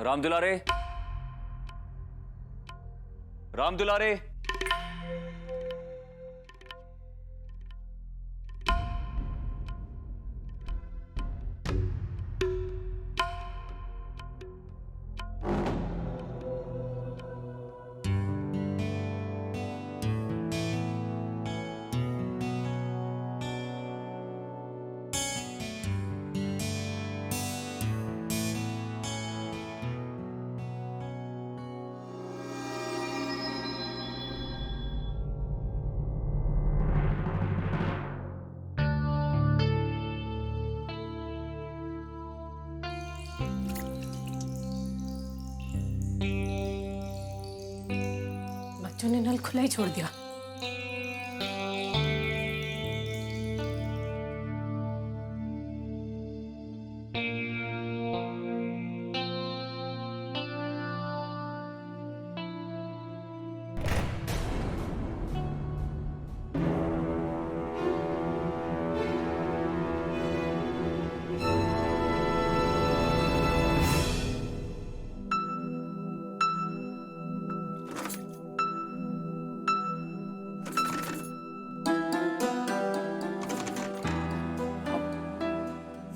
राम दुलारे, राम दुलारे। बच्चों ने नल खुला ही छोड़ दिया।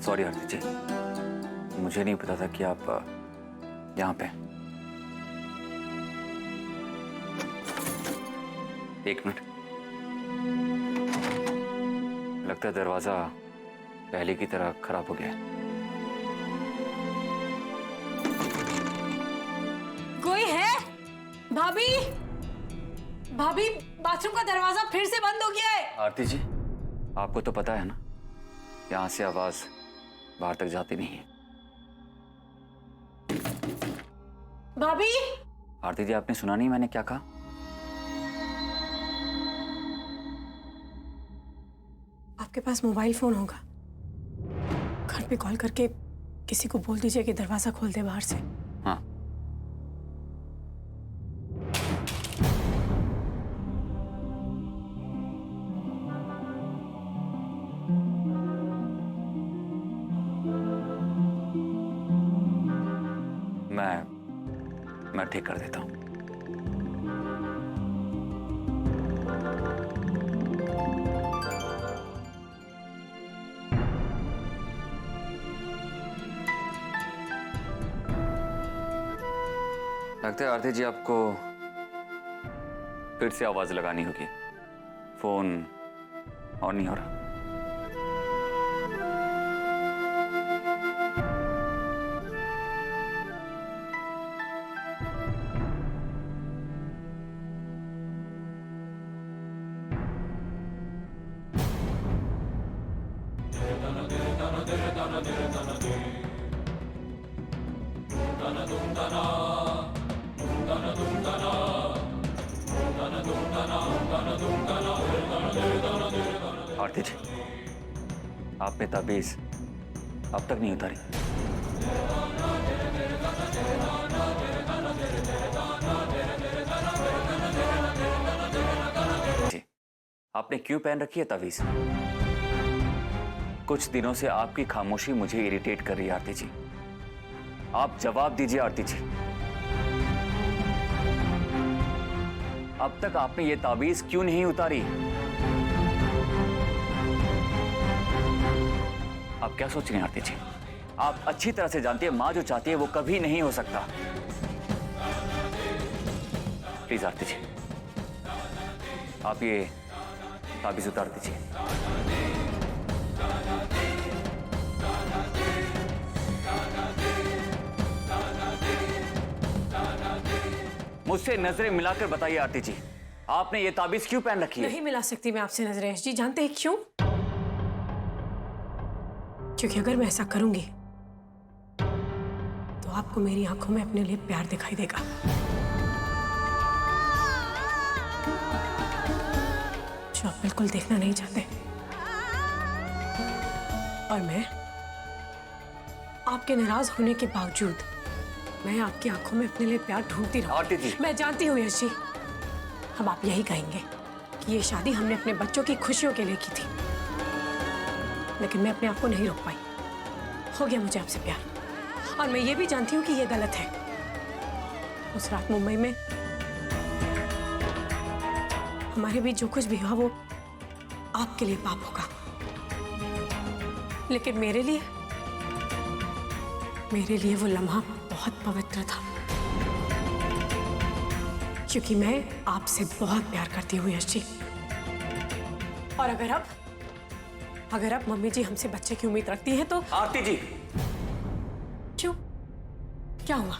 सॉरी आरती जी, मुझे नहीं पता था कि आप यहाँ पे हैं। एक मिनट, लगता है दरवाजा पहले की तरह खराब हो गया है। कोई है? भाभी, भाभी, बाथरूम का दरवाजा फिर से बंद हो गया है। आरती जी, आपको तो पता है ना, यहाँ से आवाज बाहर तक जाती नहीं है। भाभी, आरती जी, आपने सुना नहीं मैंने क्या कहा? आपके पास मोबाइल फोन होगा, घर पे कॉल करके किसी को बोल दीजिए कि दरवाजा खोल दे बाहर से। हाँ। मैं ठीक कर देता हूँ। लगता है आरती जी आपको फिर से आवाज लगानी होगी, फोन ऑन नहीं हो रहा। आरती जी, आप पे ताबीज अब तक नहीं उतारी। जी, आपने क्यों पहन रखी है ताबीज? कुछ दिनों से आपकी खामोशी मुझे इरिटेट कर रही है आरती जी। आप जवाब दीजिए आरती जी। अब तक आपने ये ताबीज क्यों नहीं उतारी? आप क्या सोच रही हैं आरती जी? आप अच्छी तरह से जानती है, मां जो चाहती है वो कभी नहीं हो सकता। प्लीज आरती जी, आप ये ताबीज उतार दीजिए। मुझसे नजरें मिलाकर बताइए आरती जी, आपने ये ताबीज क्यों पहन रखी है? नहीं मिला सकती मैं आपसे नजरें जी। जानते हैं क्यों? क्योंकि अगर मैं ऐसा करूंगी तो आपको मेरी आंखों में अपने लिए प्यार दिखाई देगा, जो आप बिल्कुल देखना नहीं चाहते। और मैं आपके नाराज होने के बावजूद मैं आपकी आंखों में अपने लिए प्यार ढूंढती रहूं। आरती जी, मैं जानती हूँ यश जी, अब आप यही कहेंगे कि ये शादी हमने अपने बच्चों की खुशियों के लिए की थी, लेकिन मैं अपने आप को नहीं रोक पाई। हो गया मुझे आपसे प्यार, और मैं ये भी जानती हूँ कि ये गलत है। उस रात मुंबई में हमारे बीच जो कुछ भी हुआ वो आपके लिए पाप होगा, लेकिन मेरे लिए वो लम्हा बहुत पवित्र था, क्योंकि मैं आपसे बहुत प्यार करती हूँ यश जी। और अगर अब मम्मी जी हमसे बच्चे की उम्मीद रखती हैं तो। आरती जी, क्यों, क्या हुआ?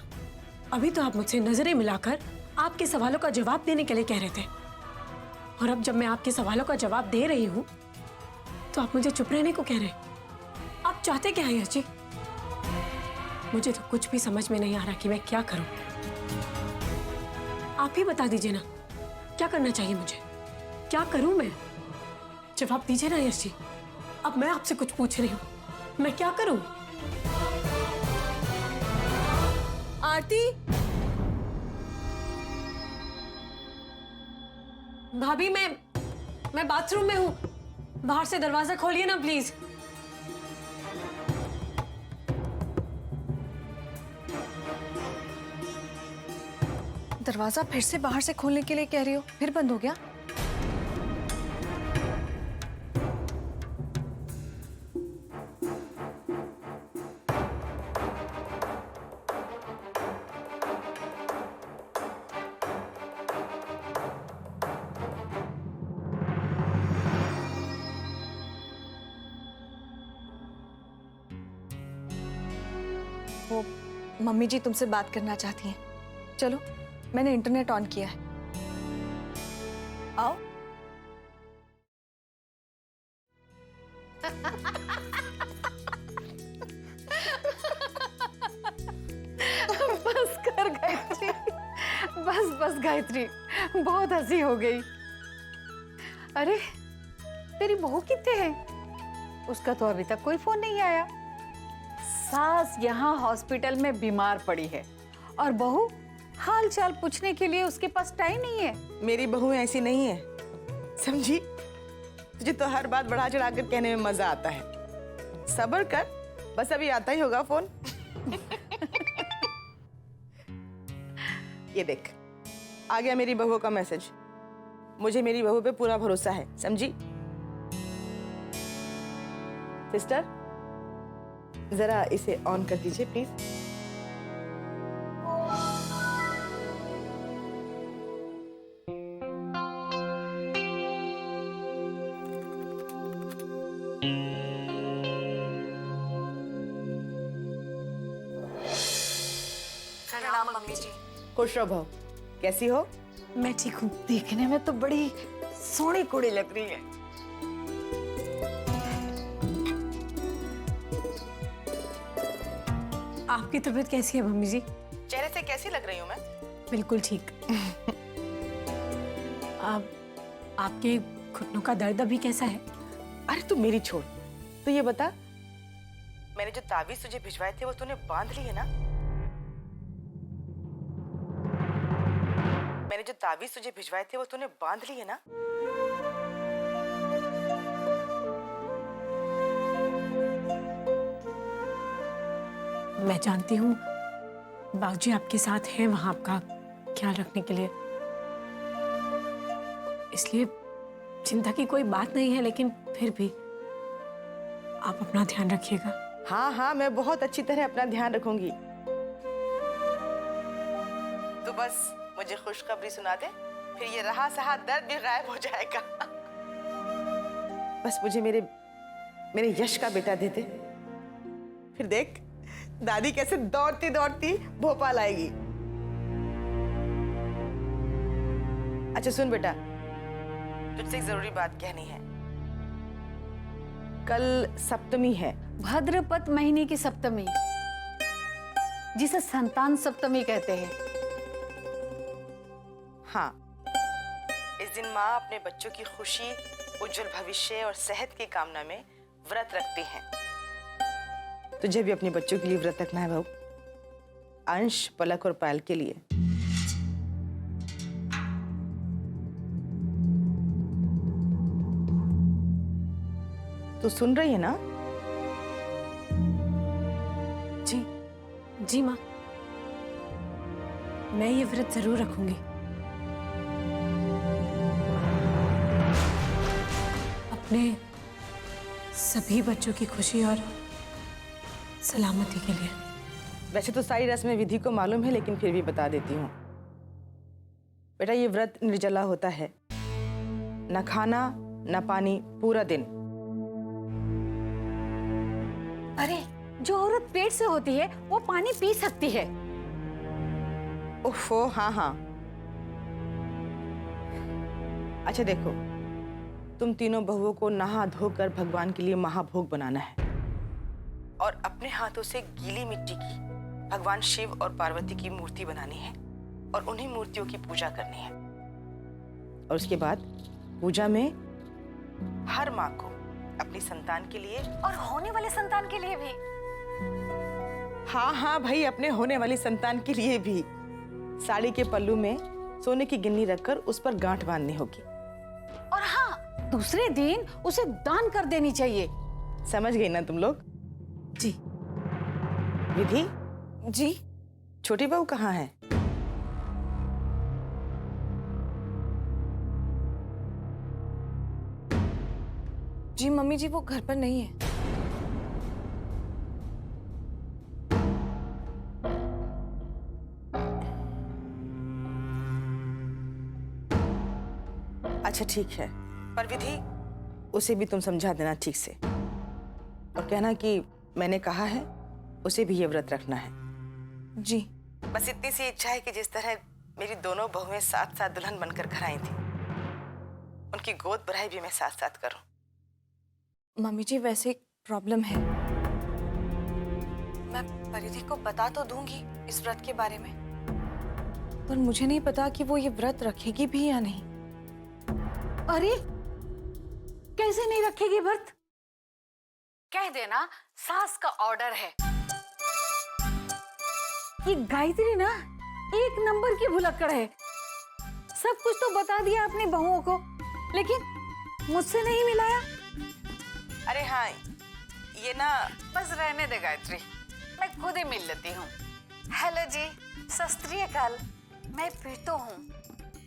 अभी तो आप मुझसे नजरें मिलाकर आपके सवालों का जवाब देने के लिए कह रहे थे, और अब जब मैं आपके सवालों का जवाब दे रही हूं तो आप मुझे चुप रहने को कह रहे हैं। आप चाहते क्या हैं यश जी? मुझे तो कुछ भी समझ में नहीं आ रहा कि मैं क्या करूं। आप ही बता दीजिए ना, क्या करना चाहिए मुझे? क्या करूं मैं? जवाब दीजिए ना यश जी। अब मैं आपसे कुछ पूछ रही हूं, मैं क्या करूं? आरती, भाभी मैं बाथरूम में हूं, बाहर से दरवाजा खोलिए ना प्लीज। दरवाजा फिर से बाहर से खोलने के लिए कह रही हो, फिर बंद हो गया? वो मम्मी जी तुमसे बात करना चाहती हैं। चलो, मैंने इंटरनेट ऑन किया है, आओ। बस कर गायत्री, बस गायत्री, बहुत हंसी हो गई। अरे तेरी बहू कितने हैं? उसका तो अभी तक कोई फोन नहीं आया। सास यहाँ हॉस्पिटल में बीमार पड़ी है और बहू हाल चाल पूछने के लिए उसके पास टाइम नहीं है। मेरी बहू ऐसी नहीं है, समझी? तुझे तो हर बात बढ़ा चढ़ा कर कहने में मजा आता है। सब्र कर, बस अभी आता ही होगा फोन। ये देख, आ गया मेरी बहू का मैसेज। मुझे मेरी बहू पे पूरा भरोसा है, समझी? सिस्टर, जरा इसे ऑन कर दीजिए प्लीज। प्रणाम मम्मी जी। खुश रहो बहू, कैसी हो? मैं ठीक हूँ। देखने में तो बड़ी सोहनी कुड़ी लग रही है। आपकी तबीयत कैसी है मम्मी जी? चेहरे से कैसी लग रही हूँ मैं? बिल्कुल ठीक। अब आपके घुटनों का दर्द अभी कैसा है? अरे तू मेरी छोड़, तो ये बता, मैंने जो ताबीज तुझे भिजवाए थे वो तूने बांध लिए ना? मैंने जो ताबीज तुझे भिजवाए थे वो तूने बांध लिए ना? मैं जानती हूँ बाबूजी आपके साथ हैं वहां आपका ख्याल रखने के लिए, इसलिए चिंता की कोई बात नहीं है, लेकिन फिर भी आप अपना ध्यान रखिएगा। हाँ हाँ, मैं बहुत अच्छी तरह अपना ध्यान रखूंगी। तो बस मुझे खुशखबरी सुना दे, फिर ये रहा सहा दर्द भी गायब हो जाएगा। बस मुझे मेरे यश का बेटा दे दे, फिर देख दादी कैसे दौड़ती दौड़ती भोपाल आएगी। अच्छा सुन बेटा, तुझसे एक जरूरी बात कहनी है। कल सप्तमी है। भाद्रपद महीने की सप्तमी, जिसे संतान सप्तमी कहते हैं। हाँ, इस दिन माँ अपने बच्चों की खुशी, उज्जवल भविष्य और सेहत की कामना में व्रत रखती हैं। तुझे भी अपने बच्चों के लिए व्रत रखना है बहू, अंश, पलक और पायल के लिए। तू सुन रही है ना? जी, जी माँ, मैं ये व्रत जरूर रखूंगी। अपने सभी बच्चों की खुशी और सलामती के लिए। वैसे तो सारी रस्में विधि को मालूम है, लेकिन फिर भी बता देती हूँ। बेटा, ये व्रत निर्जला होता है, न खाना न पानी पूरा दिन। अरे, जो औरत पेट से होती है वो पानी पी सकती है। ओफो, हाँ हाँ। अच्छा देखो, तुम तीनों बहुओं को नहा धोकर भगवान के लिए महाभोग बनाना है और अपने हाथों से गीली मिट्टी की भगवान शिव और पार्वती की मूर्ति बनानी है और उन्हीं मूर्तियों की पूजा करनी है। और उसके बाद पूजा में हर माँ को अपनी संतान के लिए और होने वाले संतान के लिए भी। हाँ हाँ भाई, अपने होने वाली संतान के लिए भी साड़ी के पल्लू में सोने की गिन्नी रखकर उस पर गांठ बांधनी होगी। और हाँ, दूसरे दिन उसे दान कर देनी चाहिए। समझ गई ना तुम लोग? जी। विधि, जी छोटी बहू कहाँ है? जी मम्मी जी, वो घर पर नहीं है। अच्छा ठीक है, पर विधि उसे भी तुम समझा देना ठीक से और कहना कि मैंने कहा है उसे भी ये व्रत रखना है। जी। बस इतनी सी इच्छा है कि जिस तरह मेरी दोनों बहुएं साथ साथ दुल्हन बनकर घर आई थी, उनकी गोद भराई भी मैं साथ साथ करूं। मम्मी जी, वैसे एक प्रॉब्लम है। मैं परिधि को बता तो दूंगी इस व्रत के बारे में, पर मुझे नहीं पता कि वो ये व्रत रखेगी भी या नहीं। अरे, कैसे नहीं रखेगी व्रत? कह देना सास का ऑर्डर है। ये गायत्री ना एक नंबर की भुलक्कड़ है। सब कुछ तो बता दिया अपनी बहुओं को, लेकिन मुझसे नहीं मिलाया। अरे हाँ, ये ना बस रहने दे गायत्री, मैं खुद ही मिल लेती हूँ। हेलो जी, सत श्री अकाल। मैं प्रीतो हूँ,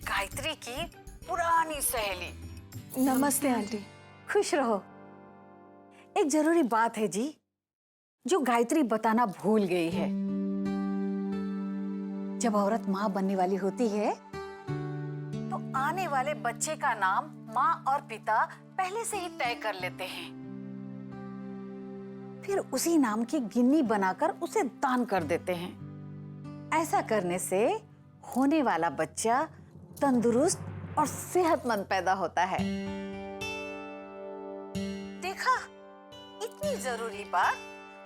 गायत्री की पुरानी सहेली। नमस्ते आंटी। खुश रहो। एक जरूरी बात है जी, जो गायत्री बताना भूल गई है। जब औरत माँ बनने वाली होती है, तो आने वाले बच्चे का नाम माँ और पिता पहले से ही तय कर लेते हैं। फिर उसी नाम की गिन्नी बनाकर उसे दान कर देते हैं। ऐसा करने से होने वाला बच्चा तंदुरुस्त और सेहतमंद पैदा होता है। देखा, इतनी जरूरी बात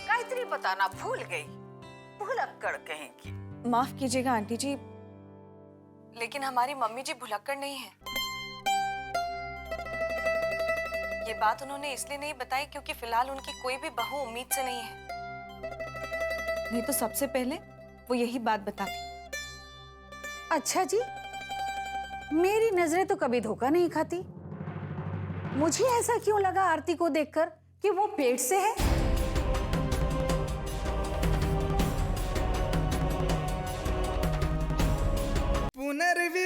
गायत्री बताना भूल गई। भुलक्कड़ कहेंगी। माफ कीजिएगा आंटी जी, लेकिन हमारी मम्मी जी भुलक्कड़ नहीं है। ये बात उन्होंने इसलिए नहीं बताई क्योंकि फिलहाल उनकी कोई भी बहू उम्मीद से नहीं है। नहीं तो सबसे पहले वो यही बात बताती। अच्छा जी, मेरी नजरें तो कभी धोखा नहीं खाती। मुझे ऐसा क्यों लगा आरती को देखकर कि वो पेट से है? पुनर्वि